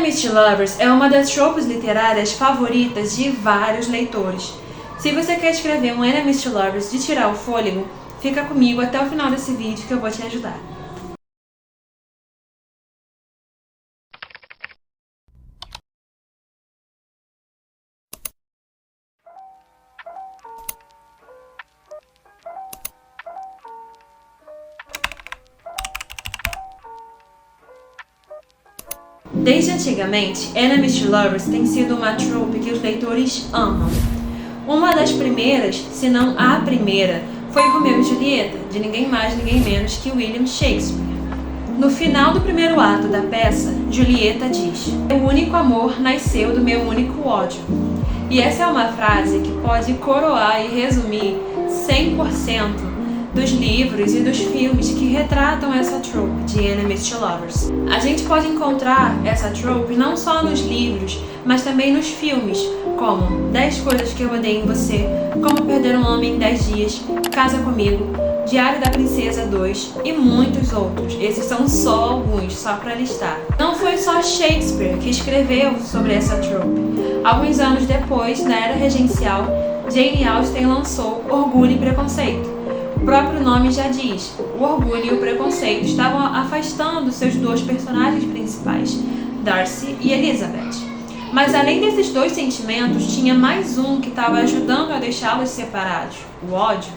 Enemies to Lovers é uma das tropes literárias favoritas de vários leitores. Se você quer escrever um Enemies to Lovers de tirar o fôlego, fica comigo até o final desse vídeo que eu vou te ajudar. Desde antigamente, Enemies to Lovers tem sido uma trope que os leitores amam. Uma das primeiras, se não a primeira, foi Romeu e Julieta, de ninguém mais ninguém menos que William Shakespeare. No final do primeiro ato da peça, Julieta diz: "O único amor nasceu do meu único ódio." E essa é uma frase que pode coroar e resumir 100% dos livros e dos filmes que retratam essa trope de Enemies to Lovers. A gente pode encontrar essa trope não só nos livros, mas também nos filmes, como 10 Coisas que Eu Odeio em Você, Como Perder um Homem em 10 Dias, Casa Comigo, Diário da Princesa 2 e muitos outros. Esses são só alguns, só para listar. Não foi só Shakespeare que escreveu sobre essa trope. Alguns anos depois, na Era Regencial, Jane Austen lançou Orgulho e Preconceito. O próprio nome já diz, o orgulho e o preconceito estavam afastando seus dois personagens principais, Darcy e Elizabeth. Mas além desses dois sentimentos, tinha mais um que estava ajudando a deixá-los separados, o ódio.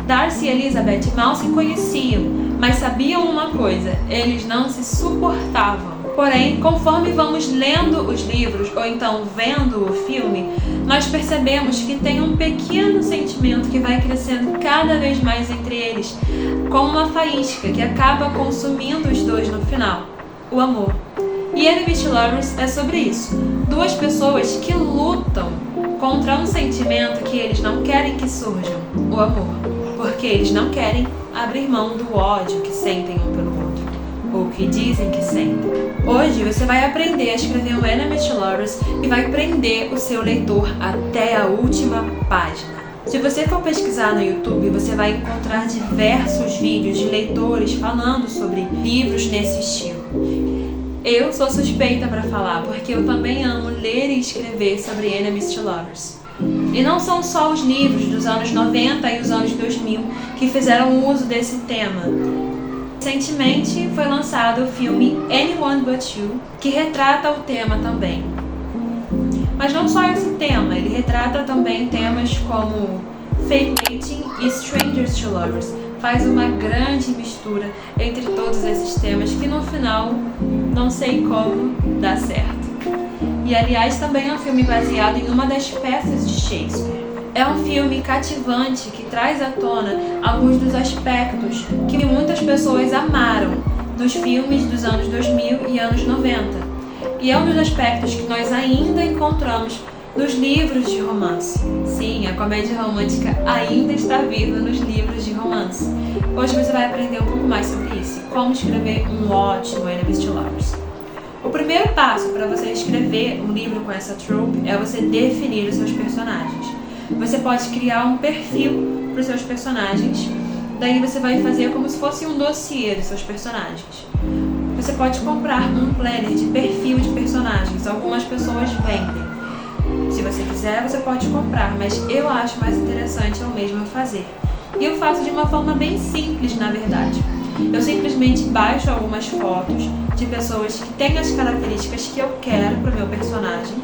Darcy e Elizabeth mal se conheciam, mas sabiam uma coisa, eles não se suportavam. Porém, conforme vamos lendo os livros ou então vendo o filme, nós percebemos que tem um pequeno sentimento que vai crescendo cada vez mais entre eles, como uma faísca que acaba consumindo os dois no final, o amor. E Enemies to Lovers é sobre isso. Duas pessoas que lutam contra um sentimento que eles não querem que surja, o amor, porque eles não querem abrir mão do ódio que sentem um pelo outro, ou que dizem que sentem. Hoje você vai aprender a escrever um Enemies to Lovers e vai prender o seu leitor até a última página. Se você for pesquisar no YouTube, você vai encontrar diversos vídeos de leitores falando sobre livros nesse estilo. Eu sou suspeita para falar, porque eu também amo ler e escrever sobre Enemies to Lovers. E não são só os livros dos anos 90 e os anos 2000 que fizeram uso desse tema. Recentemente foi lançado o filme Anyone But You, que retrata o tema também. Mas não só esse tema, ele retrata também temas como fake dating e strangers to lovers. Faz uma grande mistura entre todos esses temas que no final não sei como dá certo. E aliás também é um filme baseado em uma das peças de Shakespeare. É um filme cativante que traz à tona alguns dos aspectos que muitas pessoas amaram nos filmes dos anos 2000 e anos 90. E é um dos aspectos que nós ainda encontramos nos livros de romance. Sim, a comédia romântica ainda está viva nos livros de romance. Hoje você vai aprender um pouco mais sobre isso, como escrever um ótimo Enemies to Lovers. O primeiro passo para você escrever um livro com essa trope é você definir os seus personagens. Você pode criar um perfil para os seus personagens, daí você vai fazer como se fosse um dossiê dos seus personagens. Você pode comprar um planner de perfil de personagens, algumas pessoas vendem. Se você quiser, você pode comprar, mas eu acho mais interessante eu mesma fazer. E eu faço de uma forma bem simples, na verdade. Eu simplesmente baixo algumas fotos de pessoas que têm as características que eu quero para o meu personagem,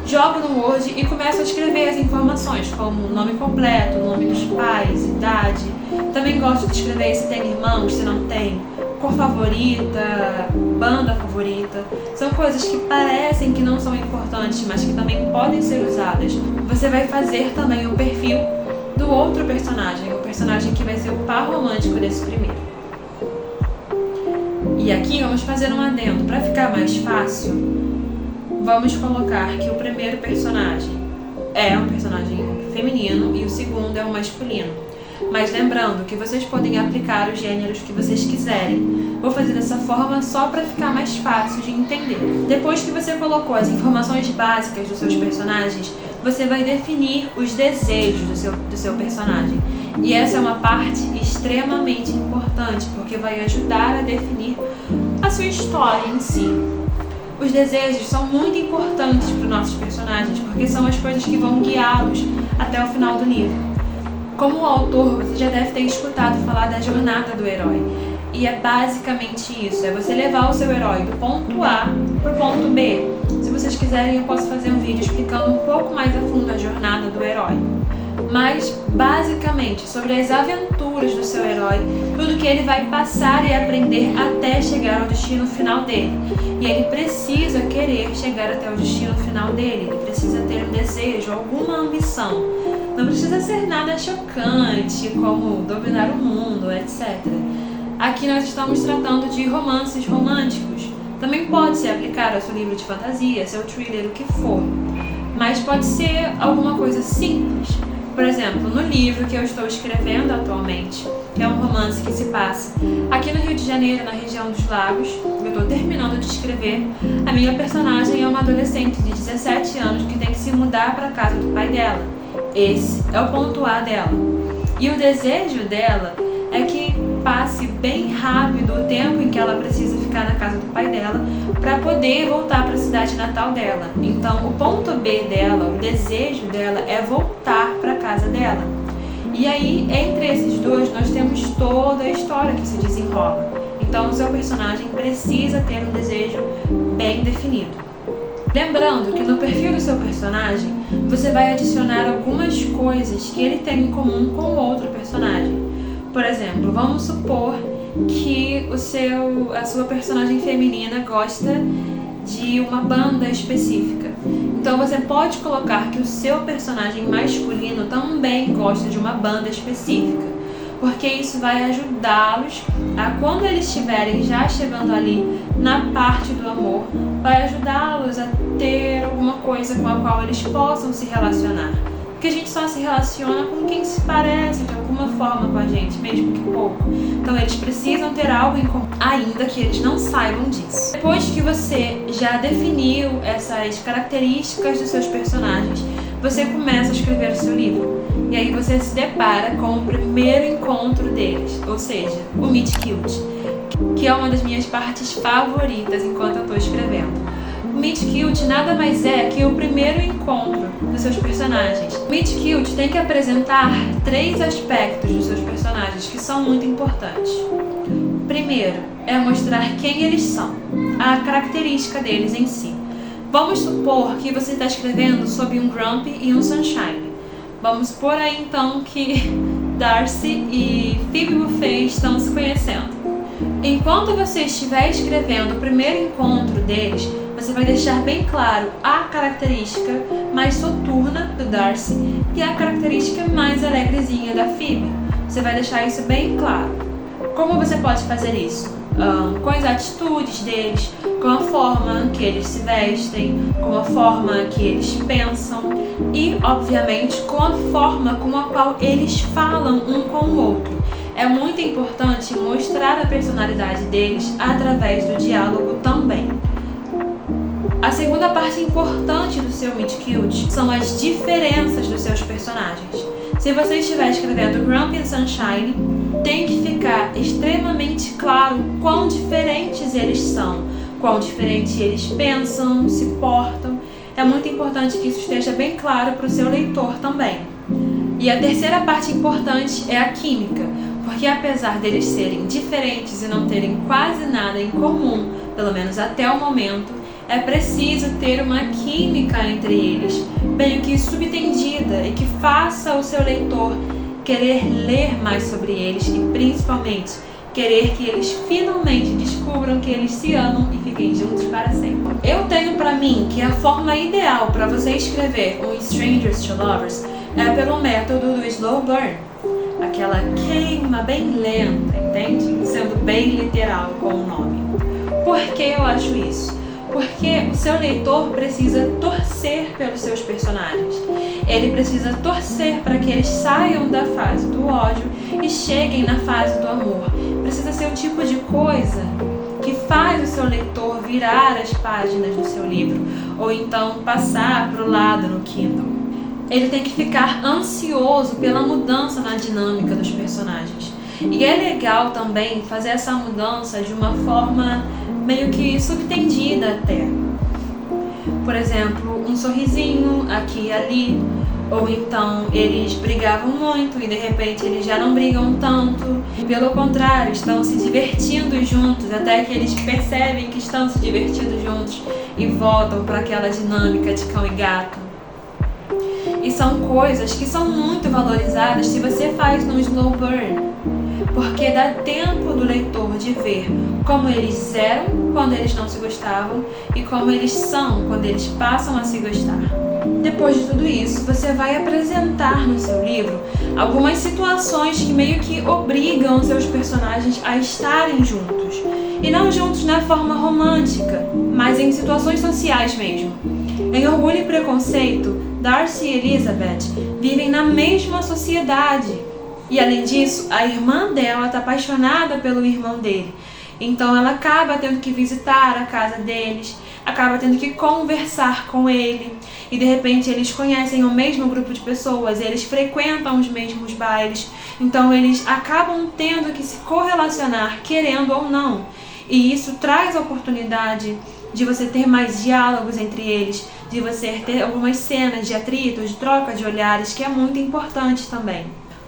jogo no Word e começo a escrever as informações, como o nome completo, o nome dos pais, idade. Também gosto de escrever se tem irmãos, se não tem, cor favorita, banda favorita. São coisas que parecem que não são importantes, mas que também podem ser usadas. Você vai fazer também o perfil do outro personagem, o personagem que vai ser o par romântico desse primeiro. E aqui vamos fazer um adendo. Para ficar mais fácil, vamos colocar que o primeiro personagem é um personagem feminino e o segundo é um masculino. Mas lembrando que vocês podem aplicar os gêneros que vocês quiserem. Vou fazer dessa forma só para ficar mais fácil de entender. Depois que você colocou as informações básicas dos seus personagens, você vai definir os desejos do seu personagem. E essa é uma parte extremamente importante, porque vai ajudar a definir a sua história em si. Os desejos são muito importantes para os nossos personagens, porque são as coisas que vão guiá-los até o final do livro. Como autor, você já deve ter escutado falar da jornada do herói. E é basicamente isso, é você levar o seu herói do ponto A para o ponto B. Se vocês quiserem, eu posso fazer um vídeo explicando um pouco mais a fundo a jornada do herói. Mas, basicamente, sobre as aventuras do seu herói, tudo que ele vai passar e aprender até chegar ao destino final dele. E ele precisa querer chegar até o destino final dele, ele precisa ter um desejo, alguma ambição. Não precisa ser nada chocante, como dominar o mundo, etc. Aqui nós estamos tratando de romances românticos. Também pode ser aplicado ao seu livro de fantasia, seu thriller, o que for. Mas pode ser alguma coisa simples. Por exemplo, no livro que eu estou escrevendo atualmente, que é um romance que se passa aqui no Rio de Janeiro, na região dos Lagos, eu estou terminando de escrever, a minha personagem é uma adolescente de 17 anos que tem que se mudar para a casa do pai dela. Esse é o ponto A dela. E o desejo dela é que passe bem rápido o tempo em que ela precisa ficar na casa do pai dela para poder voltar para a cidade natal dela. Então, o ponto B dela, o desejo dela é voltar para a casa dela. E aí, entre esses dois, nós temos toda a história que se desenrola. Então, o seu personagem precisa ter um desejo bem definido. Lembrando que no perfil do seu personagem, você vai adicionar algumas coisas que ele tem em comum com o outro personagem. Por exemplo, vamos supor que a sua personagem feminina gosta de uma banda específica. Então você pode colocar que o seu personagem masculino também gosta de uma banda específica, porque isso vai ajudá-los a, quando eles estiverem já chegando ali na parte do amor, vai ajudá-los a ter alguma coisa com a qual eles possam se relacionar. Porque a gente só se relaciona com quem se parece de alguma forma com a gente, mesmo que pouco. Então eles precisam ter algo em comum, ainda que eles não saibam disso. Depois que você já definiu essas características dos seus personagens, você começa a escrever o seu livro. E aí você se depara com o primeiro encontro deles, ou seja, o meet cute, que é uma das minhas partes favoritas enquanto eu estou escrevendo. O Meet Cute nada mais é que o primeiro encontro dos seus personagens. O Meet Cute tem que apresentar 3 aspectos dos seus personagens que são muito importantes. Primeiro, é mostrar quem eles são, a característica deles em si. Vamos supor que você está escrevendo sobre um Grumpy e um Sunshine. Vamos supor aí então que Darcy e Phoebe Buffay estão se conhecendo. Enquanto você estiver escrevendo o primeiro encontro deles, você vai deixar bem claro a característica mais soturna do Darcy e a característica mais alegrezinha da Phoebe. Você vai deixar isso bem claro. Como você pode fazer isso? Com as atitudes deles, com a forma que eles se vestem, com a forma que eles pensam e, obviamente, com a forma com a qual eles falam um com o outro. É muito importante mostrar a personalidade deles através do diálogo também. A segunda parte importante do seu Meet Cute são as diferenças dos seus personagens. Se você estiver escrevendo Grumpy e Sunshine, tem que ficar extremamente claro quão diferentes eles são, quão diferente eles pensam, se portam. É muito importante que isso esteja bem claro para o seu leitor também. E a terceira parte importante é a química, porque apesar deles serem diferentes e não terem quase nada em comum, pelo menos até o momento, é preciso ter uma química entre eles, meio que subtendida e que faça o seu leitor querer ler mais sobre eles e principalmente querer que eles finalmente descubram que eles se amam e fiquem juntos para sempre. Eu tenho para mim que a forma ideal para você escrever um Strangers to Lovers é pelo método do slow burn, aquela queima bem lenta, entende? Sendo bem literal com o nome. Por que eu acho isso? Porque o seu leitor precisa torcer pelos seus personagens. Ele precisa torcer para que eles saiam da fase do ódio e cheguem na fase do amor. Precisa ser o tipo de coisa que faz o seu leitor virar as páginas do seu livro ou então passar para o lado no Kindle. Ele tem que ficar ansioso pela mudança na dinâmica dos personagens. E é legal também fazer essa mudança de uma forma meio que subtendida até. Por exemplo, um sorrisinho aqui e ali, ou então eles brigavam muito e de repente eles já não brigam tanto. Pelo contrário, estão se divertindo juntos, até que eles percebem que estão se divertindo juntos e voltam para aquela dinâmica de cão e gato. E são coisas que são muito valorizadas se você faz no slow burn, porque dá tempo do leitor de ver como eles eram quando eles não se gostavam e como eles são quando eles passam a se gostar. Depois de tudo isso, você vai apresentar no seu livro algumas situações que meio que obrigam os seus personagens a estarem juntos. E não juntos na forma romântica, mas em situações sociais mesmo. Em Orgulho e Preconceito, Darcy e Elizabeth vivem na mesma sociedade. E além disso, a irmã dela está apaixonada pelo irmão dele. Então ela acaba tendo que visitar a casa deles, acaba tendo que conversar com ele. E de repente eles conhecem o mesmo grupo de pessoas, eles frequentam os mesmos bailes. Então eles acabam tendo que se correlacionar, querendo ou não. E isso traz a oportunidade de você ter mais diálogos entre eles, de você ter algumas cenas de atrito, de troca de olhares, que é muito importante também.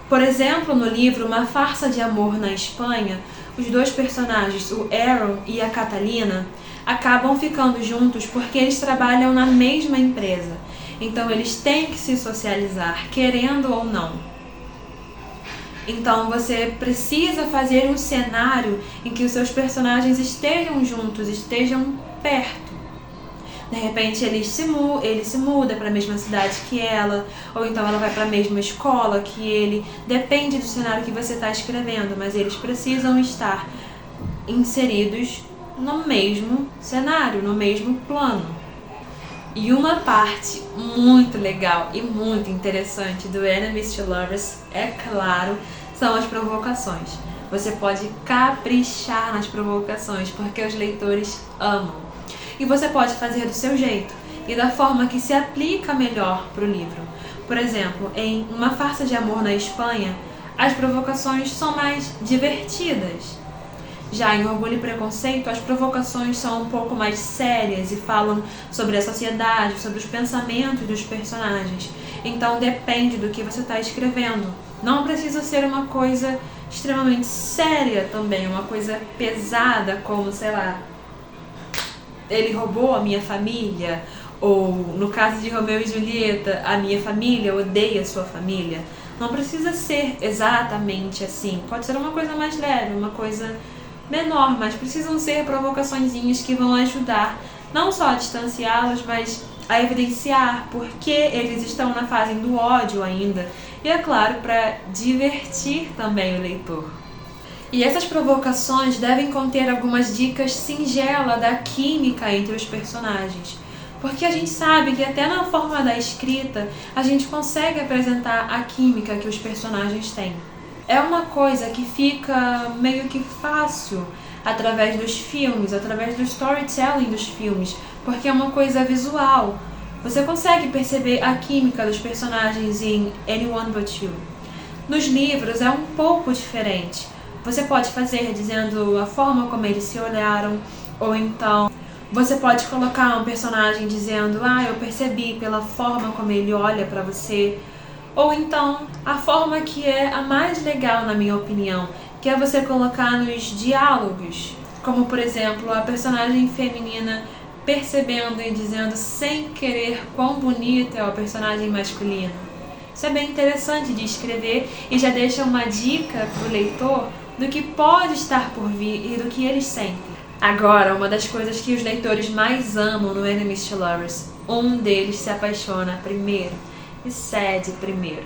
Por exemplo, no livro Uma Farsa de Amor na Espanha, os dois personagens, o Aaron e a Catalina, acabam ficando juntos porque eles trabalham na mesma empresa. Então eles têm que se socializar, querendo ou não. Então você precisa fazer um cenário em que os seus personagens estejam juntos, estejam perto. De repente ele se muda para a mesma cidade que ela, ou então ela vai para a mesma escola que ele. Depende do cenário que você está escrevendo, mas eles precisam estar inseridos no mesmo cenário, no mesmo plano. E uma parte muito legal e muito interessante do Enemies to Lovers, é claro, são as provocações. Você pode caprichar nas provocações, porque os leitores amam. E você pode fazer do seu jeito e da forma que se aplica melhor para o livro. Por exemplo, em Uma Farsa de Amor na Espanha, as provocações são mais divertidas. Já em Orgulho e Preconceito, as provocações são um pouco mais sérias e falam sobre a sociedade, sobre os pensamentos dos personagens. Então depende do que você está escrevendo. Não precisa ser uma coisa extremamente séria também, uma coisa pesada como, sei lá, ele roubou a minha família, ou no caso de Romeu e Julieta, a minha família odeia a sua família. Não precisa ser exatamente assim, pode ser uma coisa mais leve, uma coisa menor, mas precisam ser provocaçõezinhas que vão ajudar não só a distanciá-los, mas a evidenciar por que eles estão na fase do ódio ainda, e é claro, para divertir também o leitor. E essas provocações devem conter algumas dicas singelas da química entre os personagens, porque a gente sabe que até na forma da escrita a gente consegue apresentar a química que os personagens têm. É uma coisa que fica meio que fácil através dos filmes, através do storytelling dos filmes, porque é uma coisa visual. Você consegue perceber a química dos personagens em Anyone But You. Nos livros é um pouco diferente. Você pode fazer dizendo a forma como eles se olharam, ou então você pode colocar um personagem dizendo eu percebi pela forma como ele olha pra você. Ou então, a forma que é a mais legal, na minha opinião, que é você colocar nos diálogos. Como, por exemplo, a personagem feminina percebendo e dizendo sem querer quão bonita é a personagem masculina. Isso é bem interessante de escrever e já deixa uma dica pro leitor do que pode estar por vir e do que eles sentem. Agora, uma das coisas que os leitores mais amam no Enemies to Lovers, um deles se apaixona primeiro e cede primeiro.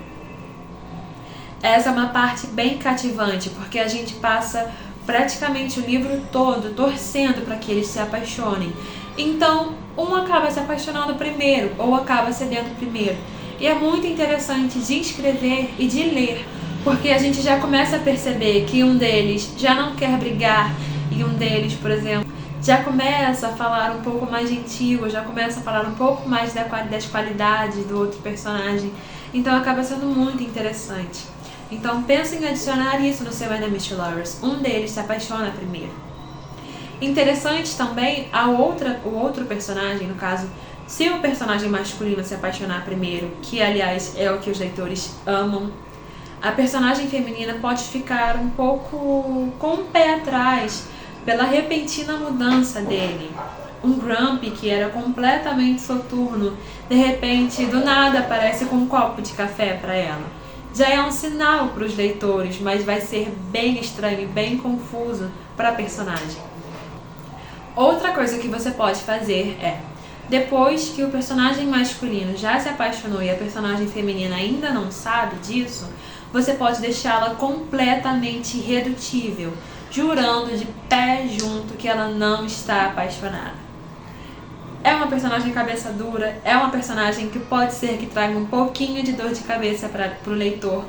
Essa é uma parte bem cativante, porque a gente passa praticamente o livro todo torcendo para que eles se apaixonem. Então, um acaba se apaixonando primeiro, ou acaba cedendo primeiro. E é muito interessante de escrever e de ler, porque a gente já começa a perceber que um deles já não quer brigar, e um deles, por exemplo, já começa a falar um pouco mais gentil, já começa a falar um pouco mais das qualidades do outro personagem. Então acaba sendo muito interessante. Então pensa em adicionar isso no seu Enemies to Lovers. Um deles se apaixona primeiro. Interessante também o outro personagem, no caso, se o personagem masculino se apaixonar primeiro, que aliás é o que os leitores amam, a personagem feminina pode ficar um pouco com o pé atrás pela repentina mudança dele. Um Grumpy que era completamente soturno, de repente, do nada aparece com um copo de café para ela. Já é um sinal para os leitores, mas vai ser bem estranho e bem confuso para a personagem. Outra coisa que você pode fazer é, depois que o personagem masculino já se apaixonou e a personagem feminina ainda não sabe disso, você pode deixá-la completamente irredutível, jurando de pé junto que ela não está apaixonada. É uma personagem cabeça dura, é uma personagem que pode ser que traga um pouquinho de dor de cabeça para o leitor.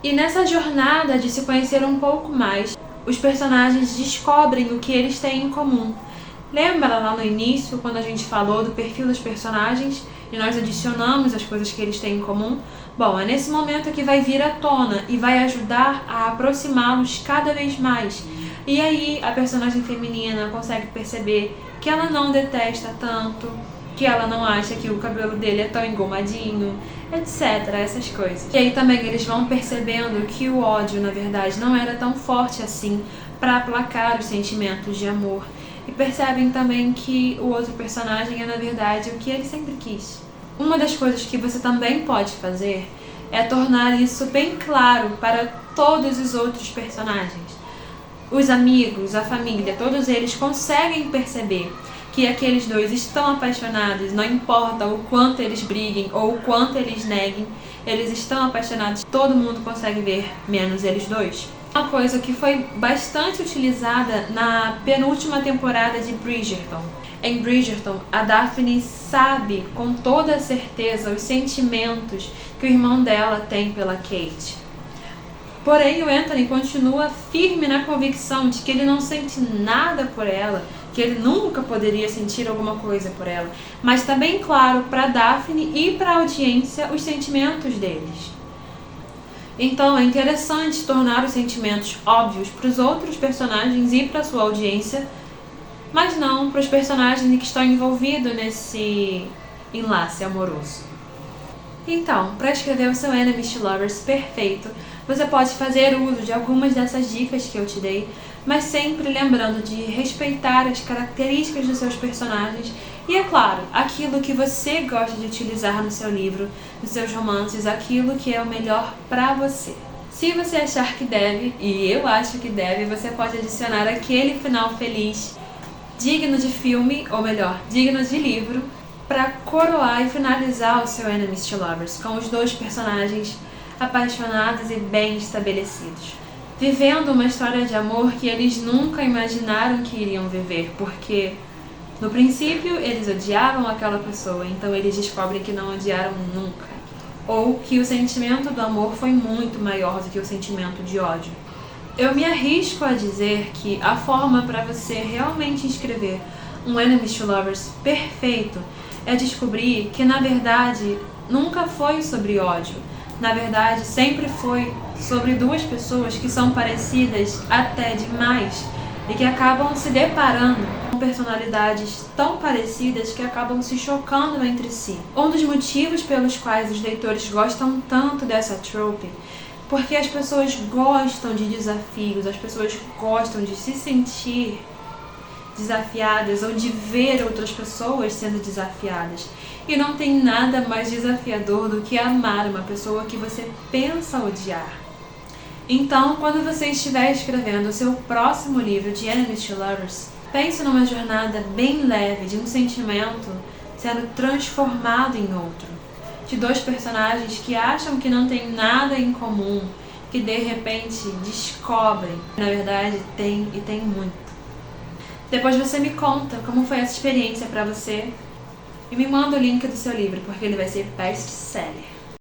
E nessa jornada de se conhecer um pouco mais, os personagens descobrem o que eles têm em comum. Lembra lá no início, quando a gente falou do perfil dos personagens e nós adicionamos as coisas que eles têm em comum? Bom, é nesse momento que vai vir à tona e vai ajudar a aproximá-los cada vez mais. E aí a personagem feminina consegue perceber que ela não detesta tanto, que ela não acha que o cabelo dele é tão engomadinho, etc, essas coisas. E aí também eles vão percebendo que o ódio, na verdade, não era tão forte assim para aplacar os sentimentos de amor. E percebem também que o outro personagem é, na verdade, o que ele sempre quis. Uma das coisas que você também pode fazer é tornar isso bem claro para todos os outros personagens. Os amigos, a família, todos eles conseguem perceber que aqueles dois estão apaixonados, não importa o quanto eles briguem ou o quanto eles neguem, eles estão apaixonados, todo mundo consegue ver, menos eles dois. Uma coisa que foi bastante utilizada na penúltima temporada de Bridgerton. Em Bridgerton, a Daphne sabe com toda certeza os sentimentos que o irmão dela tem pela Kate. Porém, o Anthony continua firme na convicção de que ele não sente nada por ela, que ele nunca poderia sentir alguma coisa por ela. Mas está bem claro para Daphne e para a audiência os sentimentos deles. Então é interessante tornar os sentimentos óbvios para os outros personagens e para a sua audiência, mas não para os personagens que estão envolvidos nesse enlace amoroso. Então, para escrever o seu Enemies to Lovers perfeito, você pode fazer uso de algumas dessas dicas que eu te dei, mas sempre lembrando de respeitar as características dos seus personagens e, é claro, aquilo que você gosta de utilizar no seu livro, nos seus romances, aquilo que é o melhor para você. Se você achar que deve, e eu acho que deve, você pode adicionar aquele final feliz, digno de filme, ou melhor, digno de livro, para coroar e finalizar o seu Enemies to Lovers, com os dois personagens apaixonados e bem estabelecidos, vivendo uma história de amor que eles nunca imaginaram que iriam viver, porque no princípio eles odiavam aquela pessoa, então eles descobrem que não odiaram nunca, ou que o sentimento do amor foi muito maior do que o sentimento de ódio. Eu me arrisco a dizer que a forma para você realmente escrever um Enemies to Lovers perfeito é descobrir que, na verdade, nunca foi sobre ódio. Na verdade, sempre foi sobre duas pessoas que são parecidas até demais e que acabam se deparando com personalidades tão parecidas que acabam se chocando entre si. Um dos motivos pelos quais os leitores gostam tanto dessa trope, porque as pessoas gostam de desafios, as pessoas gostam de se sentir desafiadas ou de ver outras pessoas sendo desafiadas. E não tem nada mais desafiador do que amar uma pessoa que você pensa odiar. Então, quando você estiver escrevendo o seu próximo livro de Enemies to Lovers, pense numa jornada bem leve de um sentimento sendo transformado em outro. De dois personagens que acham que não tem nada em comum, que de repente descobrem, na verdade tem e tem muito. Depois você me conta como foi essa experiência para você e me manda o link do seu livro, porque ele vai ser best-seller.